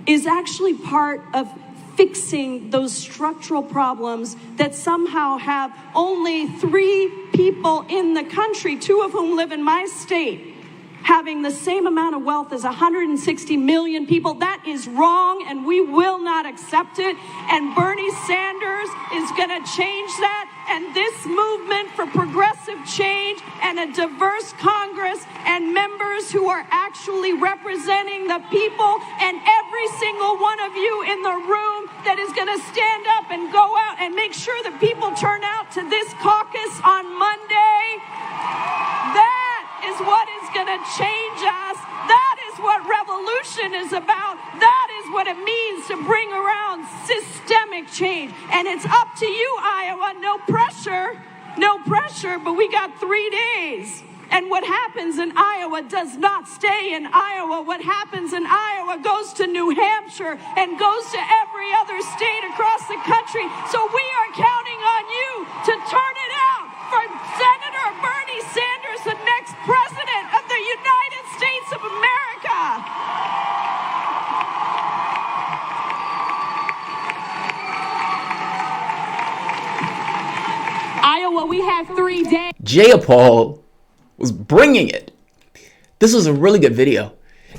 is actually part of fixing those structural problems that somehow have only 3 people in the country, 2 of whom live in my state, having the same amount of wealth as 160 million people. That is wrong, and we will not accept it. And Bernie Sanders is going to change that. And this movement for progressive change and a diverse Congress and members who are actually representing the people, and every single one of you in the room that is going to stand up and go out and make sure that people turn out to this caucus on Monday. That is what is going to change us. That is what revolution is about. That is what it means to bring around systemic change. And it's up to you, Iowa. No pressure, but we got 3 days. And what happens in Iowa does not stay in Iowa. What happens in Iowa goes to New Hampshire and goes to every other state across the country. So we are counting on you to turn it out for Senator Bernie Sanders, the next president of the United States of America. Iowa, we have 3 days. Jaya Paul was bringing it. This was a really good video.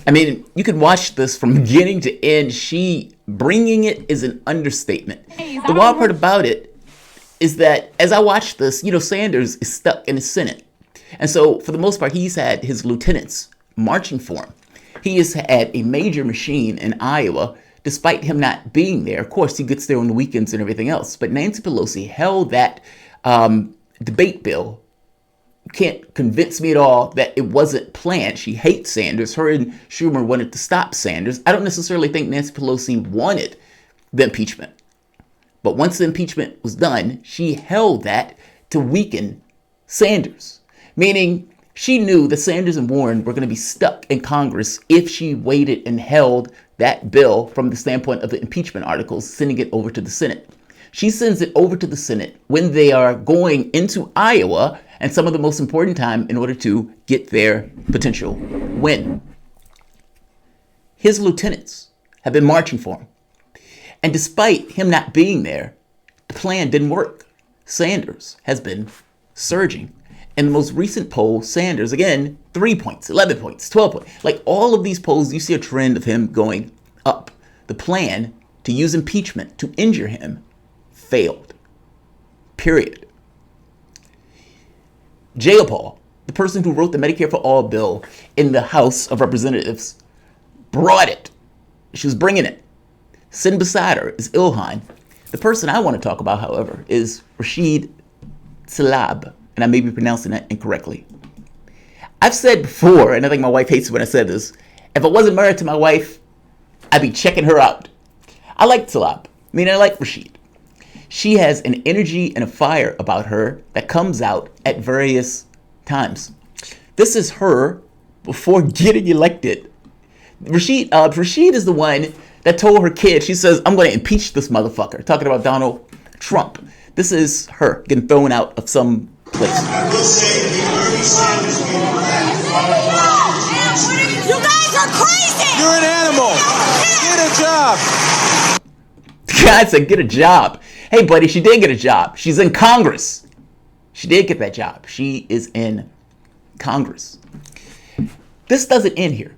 I mean, you could watch this from beginning to end. She bringing it is an understatement. The wild part about it is that as I watched this, Sanders is stuck in the Senate. And so for the most part, he's had his lieutenants marching for him. He has had a major machine in Iowa, despite him not being there. Of course, he gets there on the weekends and everything else. But Nancy Pelosi held that debate bill. You can't convince me at all that it wasn't planned. She hates Sanders. Her and Schumer wanted to stop Sanders. I don't necessarily think Nancy Pelosi wanted the impeachment. But once the impeachment was done, she held that to weaken Sanders. Meaning she knew that Sanders and Warren were going to be stuck in Congress if she waited and held that bill from the standpoint of the impeachment articles, sending it over to the Senate. She sends it over to the Senate when they are going into Iowa and some of the most important time in order to get their potential win. His lieutenants have been marching for him. And despite him not being there, the plan didn't work. Sanders has been surging. In the most recent poll, Sanders, again, 3 points, 11 points, 12 points. Like all of these polls, you see a trend of him going up. The plan to use impeachment to injure him failed. Period. Jaya Paul, the person who wrote the Medicare for All bill in the House of Representatives, brought it. She was bringing it. Sitting beside her is Ilhan. The person I want to talk about, however, is Rashida Tlaib, and I may be pronouncing that incorrectly. I've said before, and I think my wife hates it when I said this, if I wasn't married to my wife, I'd be checking her out. I like Tlaib. I like Rashida. She has an energy and a fire about her that comes out at various times. This is her before getting elected. Rashida is the one that told her kid, she says, I'm going to impeach this motherfucker. Talking about Donald Trump. This is her getting thrown out of some place. You guys are crazy! You're an animal! Get a job! The guy said, get a job. Hey, buddy, she did get a job. She's in Congress. She did get that job. She is in Congress. This doesn't end here.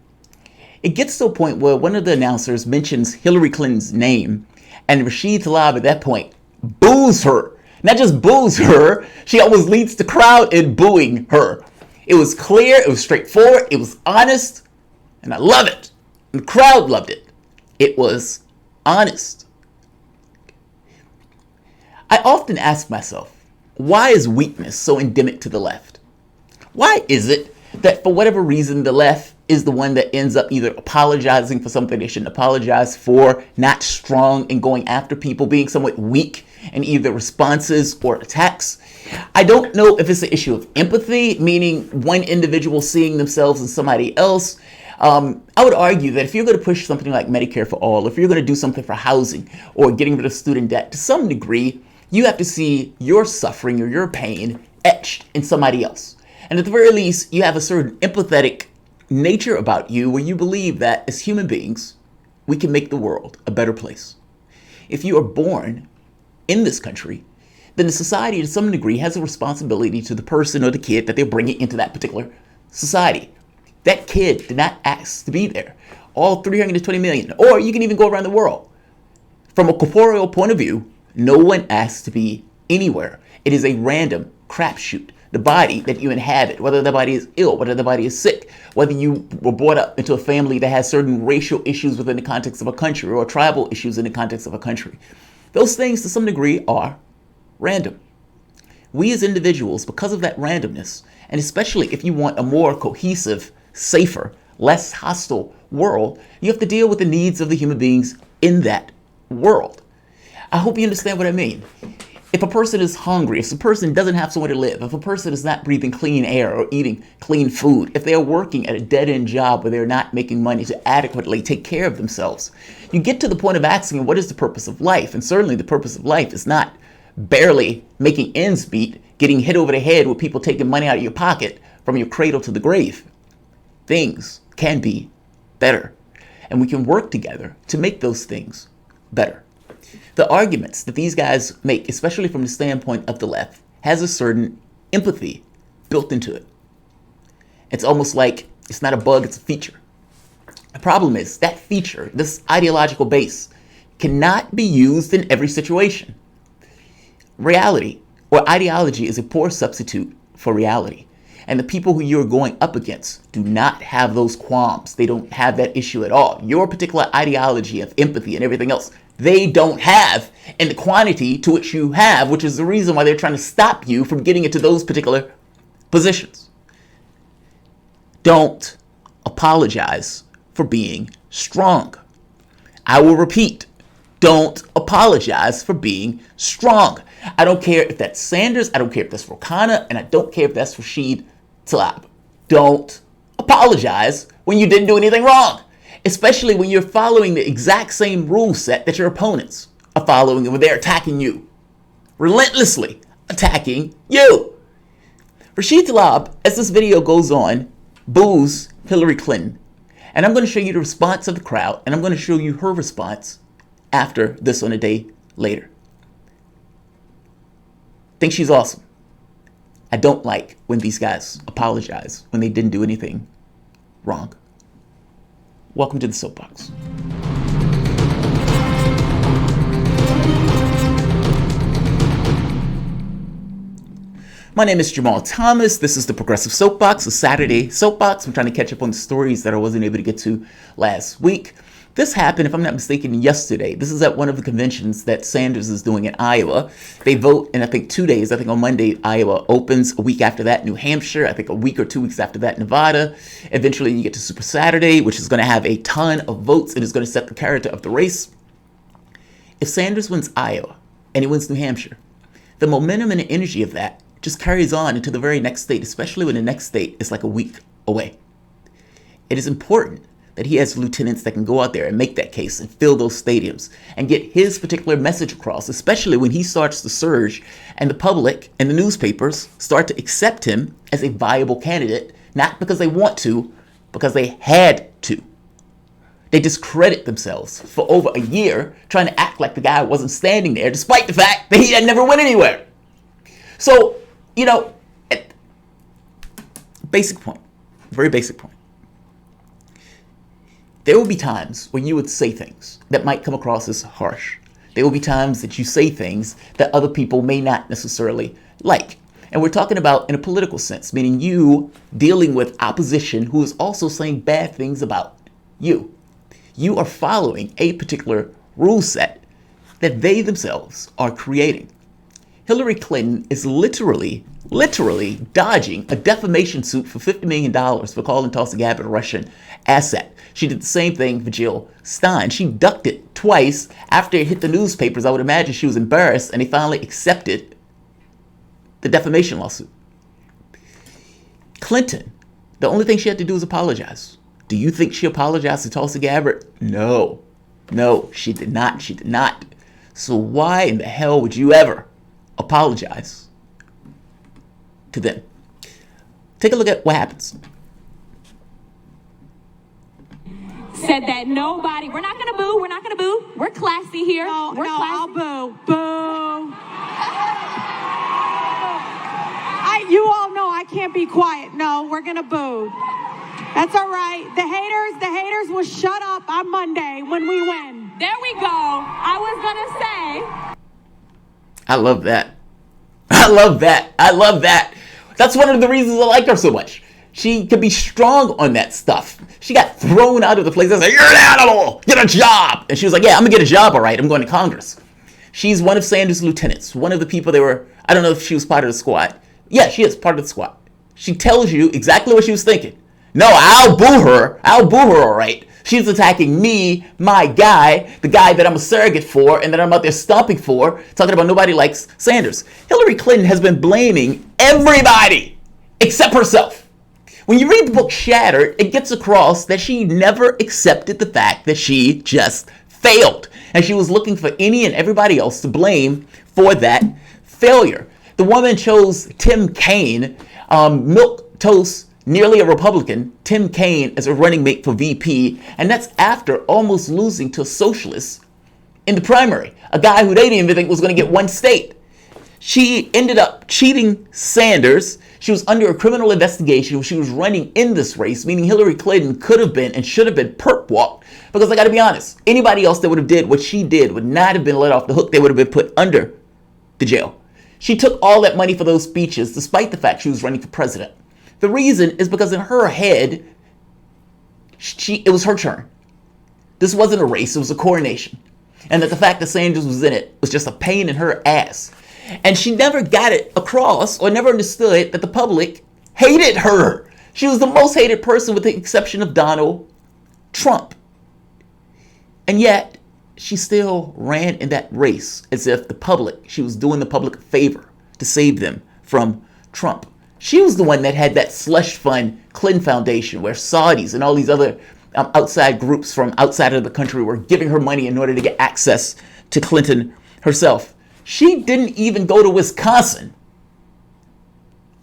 It gets to a point where one of the announcers mentions Hillary Clinton's name, and Rashida Tlaib at that point boos her. Not just boos her, she almost leads the crowd in booing her. It was clear, it was straightforward, it was honest, and I love it. And the crowd loved it. It was honest. I often ask myself, why is weakness so endemic to the left? Why is it that for whatever reason the left is the one that ends up either apologizing for something they shouldn't apologize for, not strong in going after people, being somewhat weak in either responses or attacks? I don't know if it's an issue of empathy, meaning one individual seeing themselves in somebody else. I would argue that if you're going to push something like Medicare for All, if you're going to do something for housing or getting rid of student debt, to some degree, you have to see your suffering or your pain etched in somebody else. And at the very least, you have a certain empathetic nature about you where you believe that as human beings, we can make the world a better place. If you are born in this country, then the society to some degree has a responsibility to the person or the kid that they're bringing into that particular society. That kid did not ask to be there. All 320 million, or you can even go around the world. From a corporeal point of view, no one asks to be anywhere. It is a random crapshoot. The body that you inhabit, whether the body is ill, whether the body is sick, whether you were brought up into a family that has certain racial issues within the context of a country or tribal issues in the context of a country. Those things to some degree are random. We as individuals, because of that randomness, and especially if you want a more cohesive, safer, less hostile world, you have to deal with the needs of the human beings in that world. I hope you understand what I mean. If a person is hungry, if a person doesn't have somewhere to live, if a person is not breathing clean air or eating clean food, if they are working at a dead-end job where they're not making money to adequately take care of themselves, you get to the point of asking, what is the purpose of life? And certainly the purpose of life is not barely making ends meet, getting hit over the head with people taking money out of your pocket from your cradle to the grave. Things can be better, and we can work together to make those things better. The arguments that these guys make, especially from the standpoint of the left, has a certain empathy built into it. It's almost like it's not a bug, it's a feature. The problem is that feature, this ideological base, cannot be used in every situation. Reality or ideology is a poor substitute for reality. And the people who you're going up against do not have those qualms. They don't have that issue at all. Your particular ideology of empathy and everything else, they don't have in the quantity to which you have, which is the reason why they're trying to stop you from getting into those particular positions. Don't apologize for being strong. I will repeat, don't apologize for being strong. I don't care if that's Sanders, I don't care if that's Raucous, and I don't care if that's Rashida Tlaib. Don't apologize when you didn't do anything wrong, especially when you're following the exact same rule set that your opponents are following when they're attacking you, relentlessly attacking you. Rashida Tlaib, as this video goes on, boos Hillary Clinton. And I'm going to show you the response of the crowd, and I'm going to show you her response after this on a day later. Think she's awesome. I don't like when these guys apologize when they didn't do anything wrong. Welcome to the Soapbox. My name is Jamal Thomas. This is the Progressive Soapbox, a Saturday Soapbox. I'm trying to catch up on the stories that I wasn't able to get to last week. This happened, if I'm not mistaken, yesterday. This is at one of the conventions that Sanders is doing in Iowa. They vote in, I think, 2 days. I think on Monday, Iowa opens. A week after that, New Hampshire. I think a week or 2 weeks after that, Nevada. Eventually, you get to Super Saturday, which is going to have a ton of votes and is going to set the character of the race. If Sanders wins Iowa and he wins New Hampshire, the momentum and the energy of that just carries on into the very next state, especially when the next state is like a week away. It is important that he has lieutenants that can go out there and make that case and fill those stadiums and get his particular message across, especially when he starts to surge and the public and the newspapers start to accept him as a viable candidate, not because they want to, because they had to. They discredit themselves for over a year trying to act like the guy wasn't standing there, despite the fact that he had never went anywhere. So, basic point, very basic point. There will be times when you would say things that might come across as harsh. There will be times that you say things that other people may not necessarily like. And we're talking about in a political sense, meaning you dealing with opposition who is also saying bad things about you. You are following a particular rule set that they themselves are creating. Hillary Clinton is literally dodging a defamation suit for $50 million for calling Tulsi Gabbard a Russian asset. She did the same thing for Jill Stein. She ducked it twice after it hit the newspapers. I would imagine she was embarrassed, and they finally accepted the defamation lawsuit. Clinton, the only thing she had to do was apologize. Do you think she apologized to Tulsi Gabbard? No, she did not. She did not. So why in the hell would you ever apologize to them? Take a look at what happens. said that nobody, we're not gonna boo, we're classy here. We're classy. I'll boo. Boo. You all know I can't be quiet. No, we're gonna boo. That's all right. The haters will shut up on Monday when we win. There we go. I was gonna say. I love that. I love that. I love that. That's one of the reasons I like her so much. She could be strong on that stuff. She got thrown out of the place. I said, "You're an animal. Get a job." And she was like, "Yeah, I'm going to get a job, all right. I'm going to Congress." She's one of Sanders' lieutenants. One of the people I don't know if she was part of the squad. Yeah, she is part of the squad. She tells you exactly what she was thinking. No, I'll boo her. I'll boo her, all right. She's attacking me, my guy, the guy that I'm a surrogate for and that I'm out there stomping for, talking about nobody likes Sanders. Hillary Clinton has been blaming everybody except herself. When you read the book Shattered, it gets across that she never accepted the fact that she just failed. And she was looking for any and everybody else to blame for that failure. The woman chose Tim Kaine, milquetoast, nearly a Republican, Tim Kaine as a running mate for VP, and that's after almost losing to a socialist in the primary, a guy who they didn't even think was going to get one state. She ended up cheating Sanders. She was under a criminal investigation. She was running in this race, meaning Hillary Clinton could have been and should have been perp walked. Because I got to be honest, anybody else that would have did what she did would not have been let off the hook. They would have been put under the jail. She took all that money for those speeches, despite the fact she was running for president. The reason is because in her head, it was her turn. This wasn't a race, it was a coronation. And that the fact that Sanders was in it was just a pain in her ass. And she never got it across or never understood that the public hated her. She was the most hated person with the exception of Donald Trump. And yet, she still ran in that race as if she was doing the public a favor to save them from Trump. She was the one that had that slush fund Clinton Foundation where Saudis and all these other outside groups from outside of the country were giving her money in order to get access to Clinton herself. She didn't even go to Wisconsin.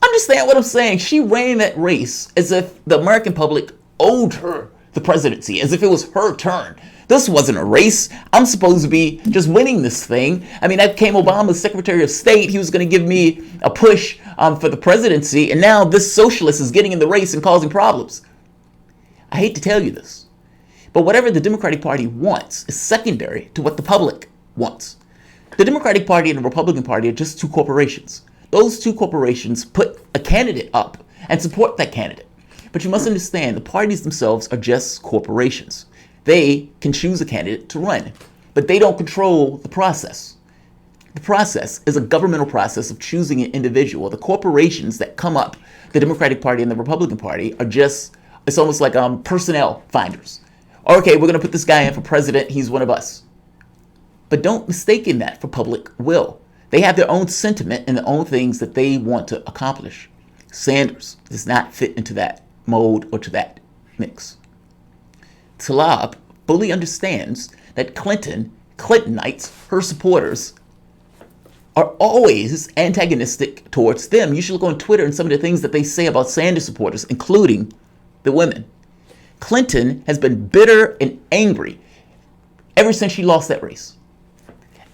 Understand what I'm saying? She ran that race as if the American public owed her the presidency, as if it was her turn. This wasn't a race. I'm supposed to be just winning this thing. I mean, I became Obama's Secretary of State. He was going to give me a push for the presidency. And now this socialist is getting in the race and causing problems. I hate to tell you this, but whatever the Democratic Party wants is secondary to what the public wants. The Democratic Party and the Republican Party are just two corporations. Those two corporations put a candidate up and support that candidate. But you must understand, the parties themselves are just corporations. They can choose a candidate to run, but they don't control the process. The process is a governmental process of choosing an individual. The corporations that come up, the Democratic Party and the Republican Party, are just, it's almost like personnel finders. Okay, we're going to put this guy in for president. He's one of us. But don't mistake that for public will. They have their own sentiment and their own things that they want to accomplish. Sanders does not fit into that mode or to that mix. Tlaib fully understands that Clintonites, her supporters, are always antagonistic towards them. You should look on Twitter and some of the things that they say about Sanders supporters, including the women. Clinton has been bitter and angry ever since she lost that race,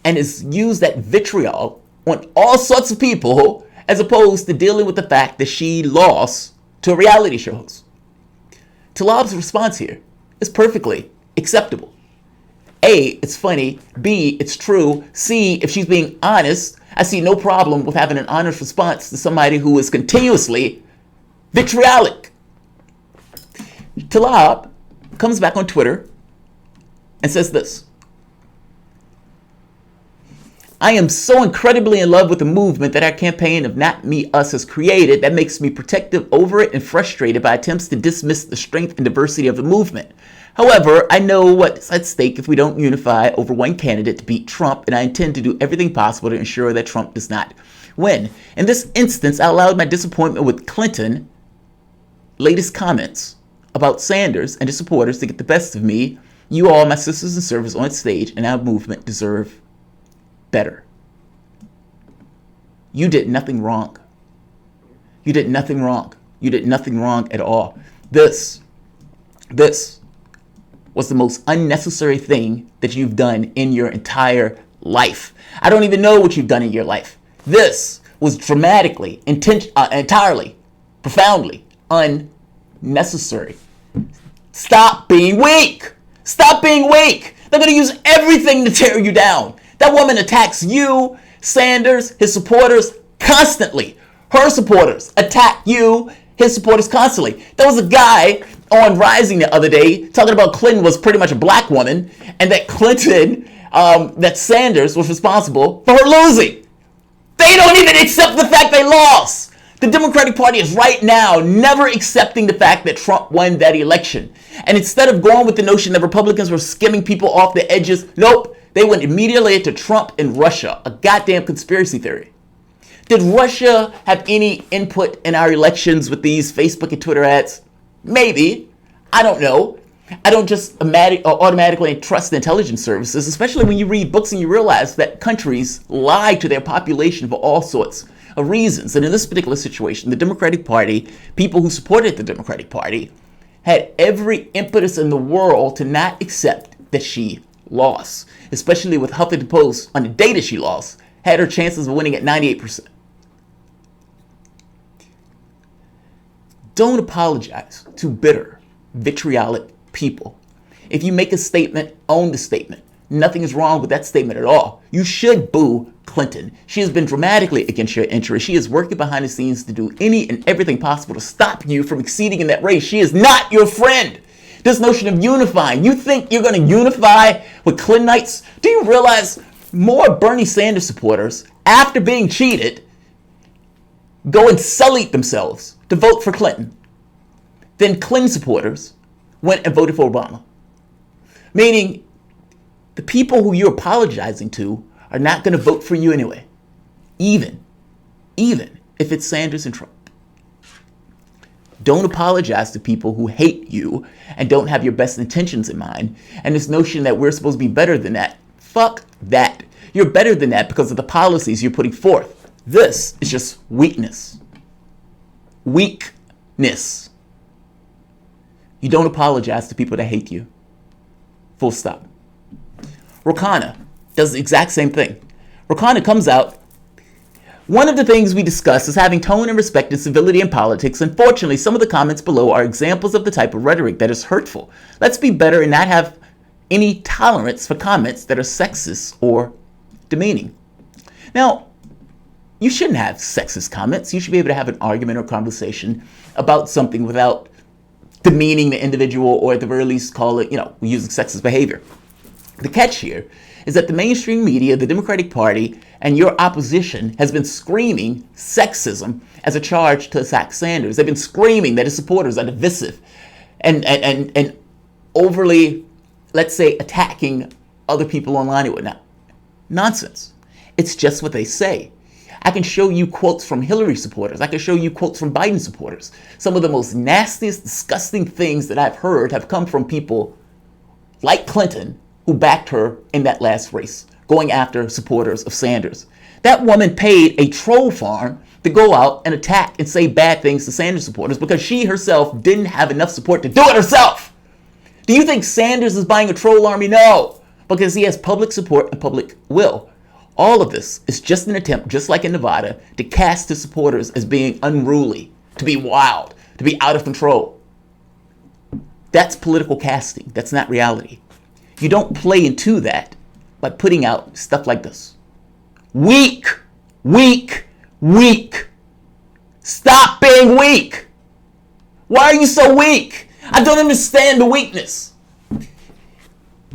and has used that vitriol on all sorts of people as opposed to dealing with the fact that she lost to a reality show host. Tlaib's response here is perfectly acceptable. A, it's funny. B, it's true. C, if she's being honest, I see no problem with having an honest response to somebody who is continuously vitriolic. Tlaib comes back on Twitter and says this: I am so incredibly in love with the movement that our campaign of Not Me, Us has created that makes me protective over it and frustrated by attempts to dismiss the strength and diversity of the movement. However, I know what's at stake if we don't unify over one candidate to beat Trump, and I intend to do everything possible to ensure that Trump does not win. In this instance, I allowed my disappointment with Clinton's latest comments about Sanders and his supporters to get the best of me. You all, my sisters and servants on stage and our movement, deserve better. You did nothing wrong. You did nothing wrong. You did nothing wrong at all. This was was the most unnecessary thing that you've done in your entire life. I don't even know what you've done in your life. This was dramatically, entirely, profoundly unnecessary. Stop being weak. Stop being weak. They're going to use everything to tear you down. That woman attacks you, Sanders, his supporters constantly. Her supporters attack you, his supporters constantly. There was a guy on Rising the other day talking about Clinton was pretty much a black woman and that that Sanders was responsible for her losing. They don't even accept the fact they lost. The Democratic Party is right now never accepting the fact that Trump won that election. And instead of going with the notion that Republicans were skimming people off the edges, nope, they went immediately to Trump and Russia, a goddamn conspiracy theory. Did Russia have any input in our elections with these Facebook and Twitter ads? Maybe. I don't know. I don't just automatically trust the intelligence services, especially when you read books and you realize that countries lie to their population for all sorts of reasons. And in this particular situation, the Democratic Party, people who supported the Democratic Party, had every impetus in the world to not accept that she lost, especially with Huffington Post on the day that she lost, had her chances of winning at 98%. Don't apologize to bitter, vitriolic people. If you make a statement, own the statement. Nothing is wrong with that statement at all. You should boo Clinton. She has been dramatically against your interests. She is working behind the scenes to do any and everything possible to stop you from exceeding in that race. She is not your friend. This notion of unifying. You think you're going to unify with Clintonites? Do you realize more Bernie Sanders supporters, after being cheated, go and sullied themselves to vote for Clinton than Clinton supporters went and voted for Obama? Meaning, the people who you're apologizing to are not going to vote for you anyway, even if it's Sanders and Trump. Don't apologize to people who hate you and don't have your best intentions in mind. And this notion that we're supposed to be better than that, fuck that. You're better than that because of the policies you're putting forth. This is just weakness. Weakness. You don't apologize to people that hate you. Full stop. Raucous does the exact same thing. Raucous comes out. One of the things we discuss is having tone and respect and civility in politics. Unfortunately, some of the comments below are examples of the type of rhetoric that is hurtful. Let's be better and not have any tolerance for comments that are sexist or demeaning. Now, you shouldn't have sexist comments. You should be able to have an argument or conversation about something without demeaning the individual, or at the very least call it, using sexist behavior. The catch here is that the mainstream media, the Democratic Party, and your opposition has been screaming sexism as a charge to attack Sanders. They've been screaming that his supporters are divisive and overly, let's say, attacking other people online and whatnot. Nonsense. It's just what they say. I can show you quotes from Hillary supporters. I can show you quotes from Biden supporters. Some of the most nastiest, disgusting things that I've heard have come from people like Clinton who backed her in that last race, going after supporters of Sanders. That woman paid a troll farm to go out and attack and say bad things to Sanders supporters because she herself didn't have enough support to do it herself. Do you think Sanders is buying a troll army? No, because he has public support and public will. All of this is just an attempt, just like in Nevada, to cast his supporters as being unruly, to be wild, to be out of control. That's political casting. That's not reality. You don't play into that by putting out stuff like this. Weak, weak, weak. Stop being weak. Why are you so weak? I don't understand the weakness.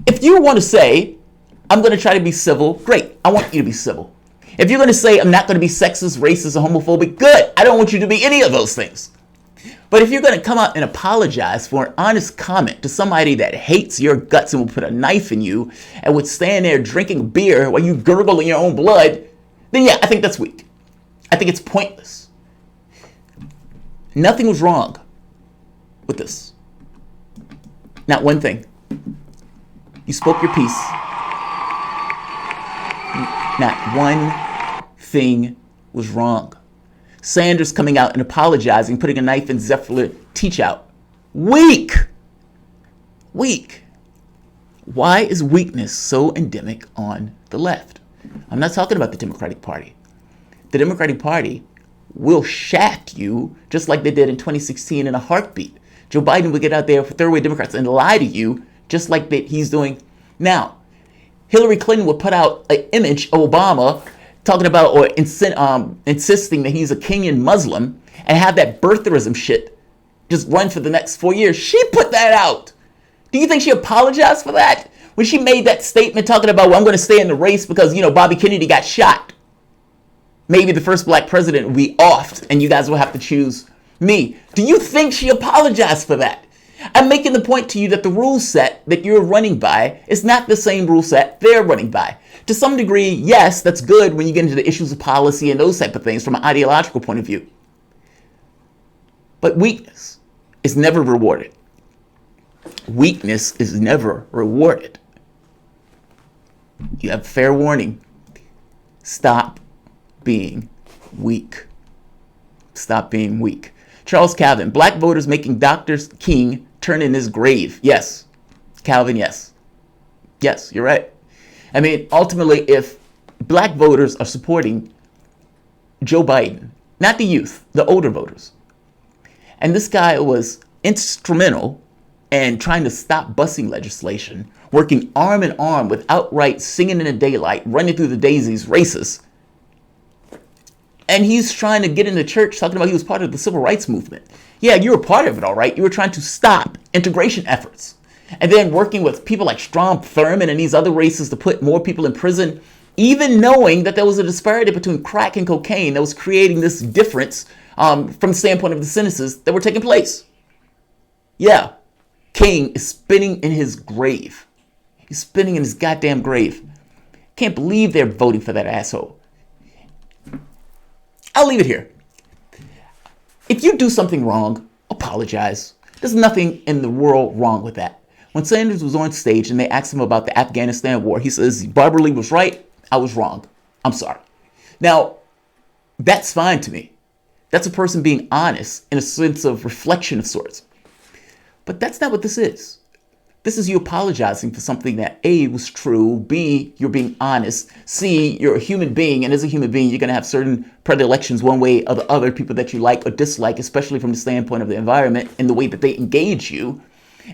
If you want to say, I'm going to try to be civil, great. I want you to be civil. If you're going to say, I'm not going to be sexist, racist, or homophobic, good. I don't want you to be any of those things. But if you're going to come out and apologize for an honest comment to somebody that hates your guts and will put a knife in you and would stand there drinking beer while you gurgle in your own blood, then yeah, I think that's weak. I think it's pointless. Nothing was wrong with this. Not one thing. You spoke your piece. Not one thing was wrong. Sanders coming out and apologizing, putting a knife in Zephyr Teachout. Weak. Weak. Why is weakness so endemic on the left? I'm not talking about the Democratic Party. The Democratic Party will shaft you just like they did in 2016 in a heartbeat. Joe Biden would get out there for third-way Democrats and lie to you just like that he's doing now. Hillary Clinton would put out an image of Obama talking about or insisting that he's a Kenyan Muslim and have that birtherism shit just run for the next 4 years. She put that out. Do you think she apologized for that? When she made that statement talking about, well, I'm going to stay in the race because, Bobby Kennedy got shot. Maybe the first black president will be offed and you guys will have to choose me. Do you think she apologized for that? I'm making the point to you that the rule set that you're running by is not the same rule set they're running by. To some degree, yes, that's good when you get into the issues of policy and those type of things from an ideological point of view. But weakness is never rewarded. Weakness is never rewarded. You have fair warning. Stop being weak. Stop being weak. Charles Calvin, black voters making Dr. King turn in his grave. Yes. Calvin, yes. Yes, you're right. I mean, ultimately, if black voters are supporting Joe Biden, not the youth, the older voters, and this guy was instrumental in trying to stop busing legislation, working arm in arm with outright singing in the daylight, running through the daisies, racists, and he's trying to get into church talking about he was part of the civil rights movement. Yeah, you were part of it, all right. You were trying to stop integration efforts. And then working with people like Strom Thurmond and these other racists to put more people in prison, even knowing that there was a disparity between crack and cocaine that was creating this difference from the standpoint of the sentences that were taking place. Yeah, King is spinning in his grave. He's spinning in his goddamn grave. Can't believe they're voting for that asshole. I'll leave it here. If you do something wrong, apologize. There's nothing in the world wrong with that. When Sanders was on stage and they asked him about the Afghanistan war, he says, Barbara Lee was right, I was wrong. I'm sorry. Now, that's fine to me. That's a person being honest in a sense of reflection of sorts. But that's not what this is. This is you apologizing for something that A, was true, B, you're being honest, C, you're a human being, and as a human being, you're going to have certain predilections one way or the other, people that you like or dislike, especially from the standpoint of the environment and the way that they engage you.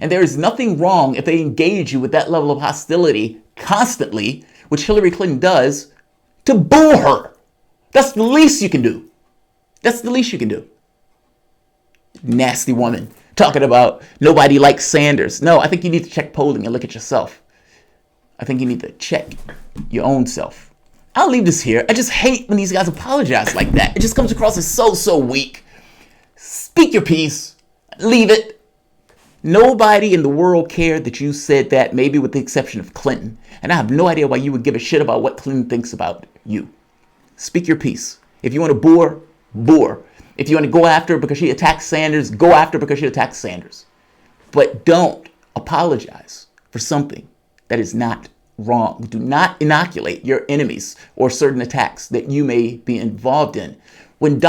And there is nothing wrong if they engage you with that level of hostility constantly, which Hillary Clinton does, to boo her. That's the least you can do. That's the least you can do. Nasty woman. Talking about nobody likes Sanders. No, I think you need to check polling and look at yourself. I think you need to check your own self. I'll leave this here. I just hate when these guys apologize like that. It just comes across as so weak. Speak your piece. Leave it. Nobody in the world cared that you said that, maybe with the exception of Clinton. And I have no idea why you would give a shit about what Clinton thinks about you. Speak your piece. If you want to boo her, boo her. If you want to go after her because she attacked Sanders, go after her because she attacked Sanders. But don't apologize for something that is not wrong. Do not inoculate your enemies or certain attacks that you may be involved in. When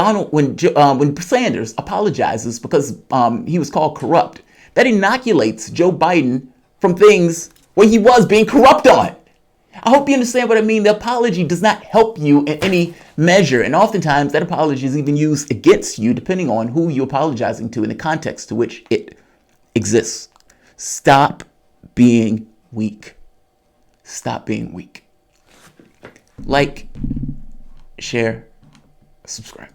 Sanders apologizes because he was called corrupt, that inoculates Joe Biden from things where he was being corrupt on. I hope you understand what I mean. The apology does not help you in any measure. And oftentimes that apology is even used against you depending on who you're apologizing to and the context to which it exists. Stop being weak. Stop being weak. Like, share, subscribe.